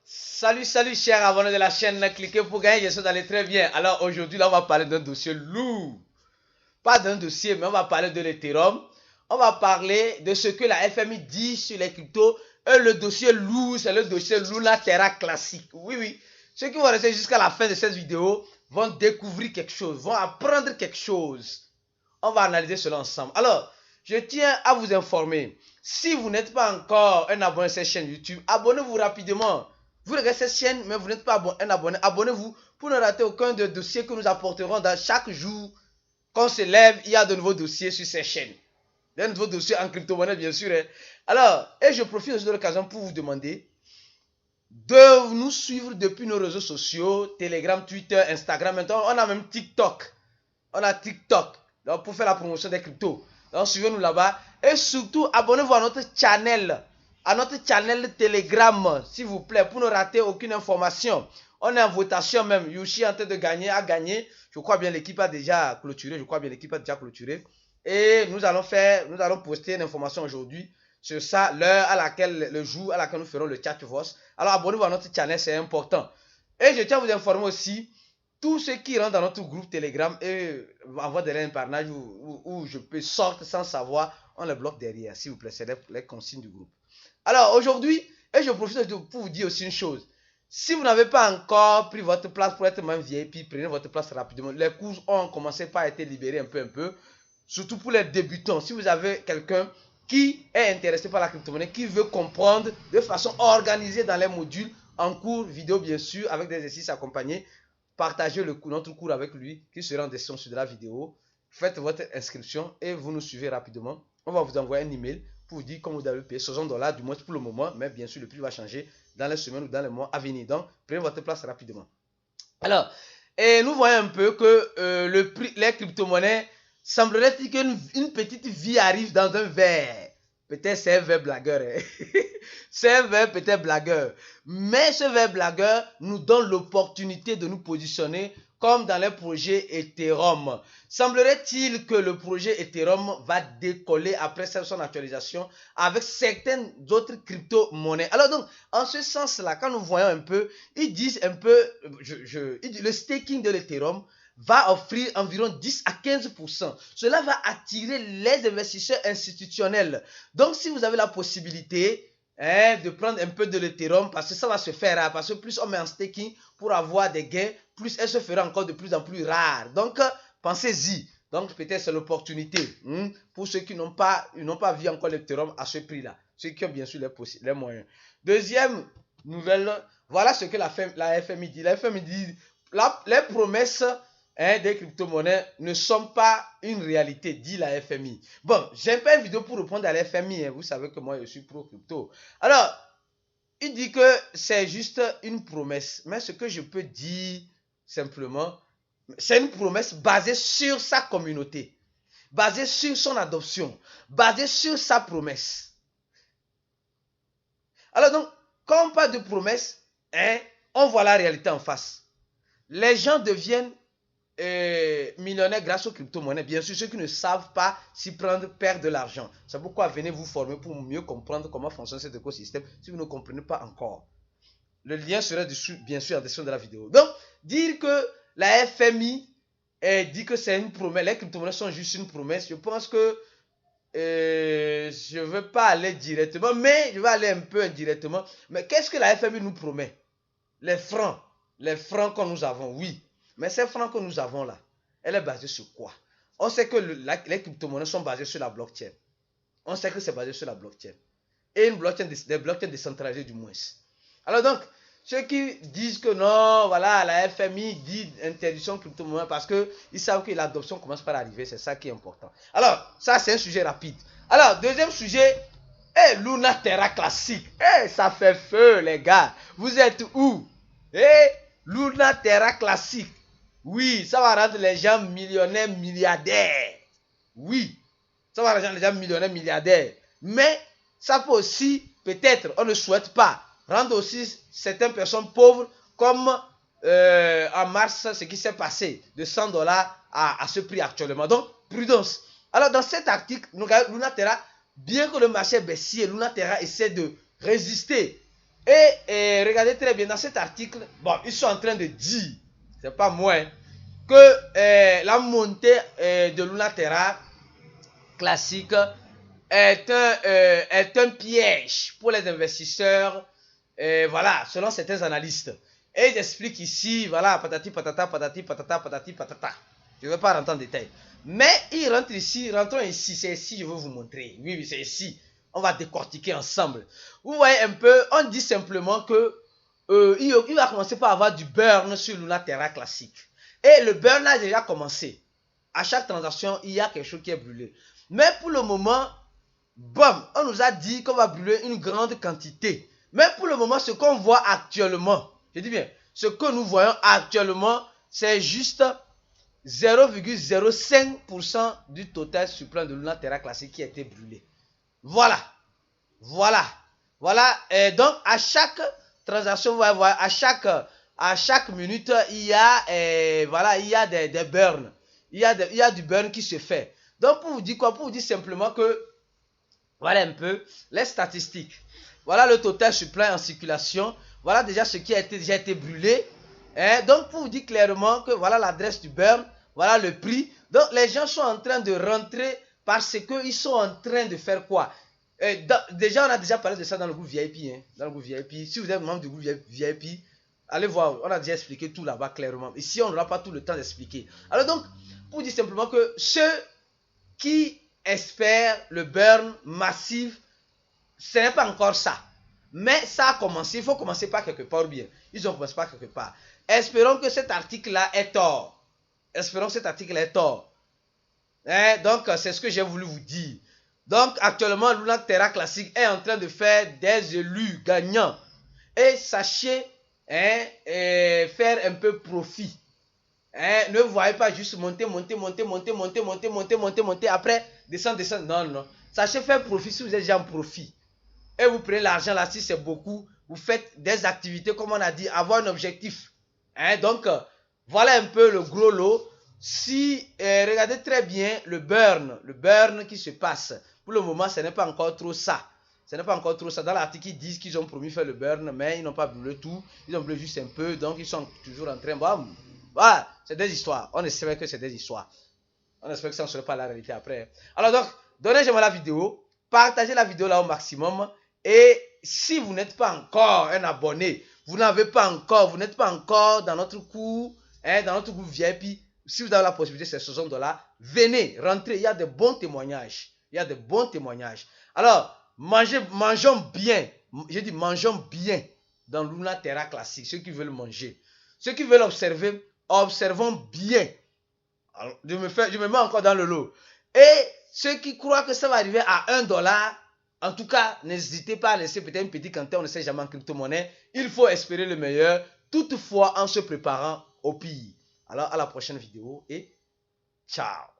Salut chers abonnés de la chaîne, cliquez pour gagner, je suis allé très bien. Alors aujourd'hui là on va parler d'un dossier lourd. Pas d'un dossier mais on va parler de l'Ethereum. On va parler de ce que la FMI dit sur les cryptos. Et le dossier lourd, c'est le dossier Luna Terra classique. Oui. Ceux qui vont rester jusqu'à la fin de cette vidéo vont découvrir quelque chose, vont apprendre quelque chose. On va analyser cela ensemble. Alors, je tiens à vous informer. Si vous n'êtes pas encore un abonné à cette chaîne YouTube, abonnez-vous rapidement. Vous regardez cette chaîne, mais vous n'êtes pas un abonné. Abonnez-vous pour ne rater aucun des dossiers que nous apporterons dans chaque jour. Qu'on se lève, il y a de nouveaux dossiers sur cette chaîne. Des nouveaux dossiers en crypto-monnaie, bien sûr. Alors, et je profite aussi de l'occasion pour vous demander de nous suivre depuis nos réseaux sociaux, Telegram, Twitter, Instagram. Maintenant, on a même TikTok. On a TikTok. Donc, pour faire la promotion des cryptos. Donc, suivez-nous là-bas. Et surtout, abonnez-vous à notre channel. À notre channel Telegram, s'il vous plaît, pour ne rater aucune information. On est en votation même. Yoshi est en train de gagner, a gagné. Je crois bien l'équipe a déjà clôturé. Et nous allons poster une information aujourd'hui sur ça, l'heure à laquelle, le jour à laquelle nous ferons le chat voice. Alors abonnez-vous à notre channel, c'est important. Et je tiens à vous informer aussi, tous ceux qui rentrent dans notre groupe Telegram et envoient des liens par nage où je peux sortir sans savoir, on les bloque derrière, s'il vous plaît, c'est les consignes du groupe. Alors aujourd'hui, et je profite pour vous dire aussi une chose. Si vous n'avez pas encore pris votre place pour être membre VIP, prenez votre place rapidement. Les cours ont commencé par être libérés un peu. Surtout pour les débutants. Si vous avez quelqu'un qui est intéressé par la crypto-monnaie, qui veut comprendre de façon organisée dans les modules, en cours vidéo bien sûr, avec des exercices accompagnés, partagez notre cours avec lui, qui sera en description de la vidéo. Faites votre inscription et vous nous suivez rapidement. On va vous envoyer un email pour vous dire comment vous devez payer $60, du moins pour le moment, mais bien sûr le prix va changer dans les semaines ou dans les mois à venir. Donc, prenez votre place rapidement. Alors, et nous voyons un peu que le prix, les crypto-monnaies, semblerait-il qu'une petite vie arrive dans un verre. Peut-être c'est un verre blagueur. C'est un verre peut-être blagueur. Mais ce verre blagueur nous donne l'opportunité de nous positionner comme dans les projets Ethereum. Semblerait-il que le projet Ethereum va décoller après son actualisation avec certaines autres crypto-monnaies. Alors donc, en ce sens-là, quand nous voyons un peu, ils disent un peu, le staking de l'Ethereum va offrir environ 10 à 15%. Cela va attirer les investisseurs institutionnels. Donc, si vous avez la possibilité de prendre un peu de l'Ethereum, parce que ça va se faire, parce que plus on met en staking pour avoir des gains, plus elle se fera encore de plus en plus rare. Donc, pensez-y. Donc, peut-être c'est l'opportunité pour ceux qui n'ont pas vu encore l'Ethereum à ce prix-là. Ceux qui ont bien sûr les moyens. Deuxième nouvelle, voilà ce que la FMI dit. La FMI dit les promesses des crypto-monnaies ne sont pas une réalité, dit la FMI. Bon, j'ai fait une vidéo pour répondre à la FMI. Vous savez que moi, je suis pro-crypto. Alors, il dit que c'est juste une promesse. Mais ce que je peux dire simplement, c'est une promesse basée sur sa communauté, basée sur son adoption, basée sur sa promesse. Alors donc, quand on parle de promesse, on voit la réalité en face. Les gens deviennent millionnaires grâce aux crypto-monnaies. Bien sûr, ceux qui ne savent pas s'y prendre perdent de l'argent. C'est pourquoi venez vous former pour mieux comprendre comment fonctionne cet écosystème si vous ne comprenez pas encore. Le lien sera dessus, bien sûr, en description de la vidéo. Donc, dire que la FMI dit que c'est une promesse, les crypto-monnaies sont juste une promesse, je pense que je ne veux pas aller directement, mais je vais aller un peu indirectement. Mais qu'est-ce que la FMI nous promet? Les francs que nous avons, oui. Mais ces francs que nous avons là, elle est basée sur quoi? On sait que les crypto-monnaies sont basées sur la blockchain. On sait que c'est basé sur la blockchain. Et une blockchain, des blockchains décentralisées du moins. Alors donc, ceux qui disent que non, voilà, la FMI dit interdiction crypto-monnaie parce qu'ils savent que l'adoption commence par arriver, c'est ça qui est important. Alors, ça c'est un sujet rapide. Alors, deuxième sujet, Luna Terra classique. Ça fait feu les gars. Vous êtes où? Luna Terra classique. Oui, ça va rendre les gens millionnaires, milliardaires. Oui, ça va rendre les gens millionnaires, milliardaires. Mais ça peut aussi, peut-être, on ne souhaite pas, rendre aussi certaines personnes pauvres, comme en mars, ce qui s'est passé, de $100 à ce prix actuellement. Donc, prudence. Alors, dans cet article, Luna Terra, bien que le marché est baissier, Luna Terra essaie de résister Et regardez très bien dans cet article, bon, ils sont en train de dire, c'est pas moi, hein, que la montée de Luna Terra classique est un piège pour les investisseurs, voilà, selon certains analystes. Et ils expliquent ici, voilà, patati patata, patati patata, patati patata. Je ne vais pas rentrer en détail. Mais ils rentrent ici, rentrons ici, c'est ici, je veux vous montrer. Oui, oui, c'est ici. On va décortiquer ensemble. Vous voyez un peu, on dit simplement que il va commencer par avoir du burn sur Luna Terra classique. Et le burn a déjà commencé. À chaque transaction, il y a quelque chose qui est brûlé. Mais pour le moment, bam, on nous a dit qu'on va brûler une grande quantité. Mais pour le moment, ce qu'on voit actuellement, je dis bien, ce que nous voyons actuellement, c'est juste 0,05% du total supplément de Luna Terra classique qui a été brûlé. Voilà. Voilà. Voilà. Et donc, à chaque transaction, à chaque minute, il y a, voilà, il y a des burns. Il y a du burn qui se fait. Donc, pour vous dire quoi? Pour vous dire simplement que, voilà un peu les statistiques. Voilà le total supply en circulation. Voilà déjà ce qui a déjà été brûlé. Donc, pour vous dire clairement que voilà l'adresse du burn. Voilà le prix. Donc, les gens sont en train de rentrer parce qu'ils sont en train de faire quoi? Déjà, on a déjà parlé de ça dans le groupe VIP. Hein, dans le groupe VIP. Si vous êtes membre du groupe VIP, allez voir. On a déjà expliqué tout là-bas clairement. Ici, on n'aura pas tout le temps d'expliquer. Alors donc, pour dire simplement que ceux qui espèrent le burn massif, ce n'est pas encore ça. Mais ça a commencé. Il faut commencer par quelque part ou bien. Ils ont commencé par quelque part. Espérons que cet article-là est tort. Espérons que cet article est tort. Donc, c'est ce que j'ai voulu vous dire. Donc, actuellement, Luna Terra classique est en train de faire des élus gagnants. Et sachez faire un peu profit. Ne voyez pas juste monter, après descendre. Non, non. Sachez faire profit si vous êtes déjà en profit. Et vous prenez l'argent là, si c'est beaucoup, vous faites des activités, comme on a dit, avoir un objectif. Donc, voilà un peu le gros lot. Si, regardez très bien le burn qui se passe. Pour le moment, ce n'est pas encore trop ça. Ce n'est pas encore trop ça. Dans l'article, ils disent qu'ils ont promis faire le burn, mais ils n'ont pas brûlé tout. Ils ont brûlé juste un peu, donc ils sont toujours en train. Bon, voilà, c'est des histoires. On espère que c'est des histoires. On espère que ça ne serait pas la réalité après. Alors donc, donnez-moi la vidéo. Partagez la vidéo là au maximum. Et si vous n'êtes pas encore un abonné, vous n'êtes pas encore dans notre cours, dans notre groupe VIP, si vous avez la possibilité, c'est 60 $, venez, rentrez, il y a de bons témoignages. Il y a de bons témoignages. Alors, mangeons bien. Je dis mangeons bien dans Luna Terra classique, ceux qui veulent manger. Ceux qui veulent observer, observons bien. Alors, je me mets encore dans le lot. Et ceux qui croient que ça va arriver à 1 $, en tout cas, n'hésitez pas à laisser peut-être une petite quantité, on ne sait jamais en crypto-monnaie. Il faut espérer le meilleur, toutefois en se préparant au pire. Alors, à la prochaine vidéo et ciao.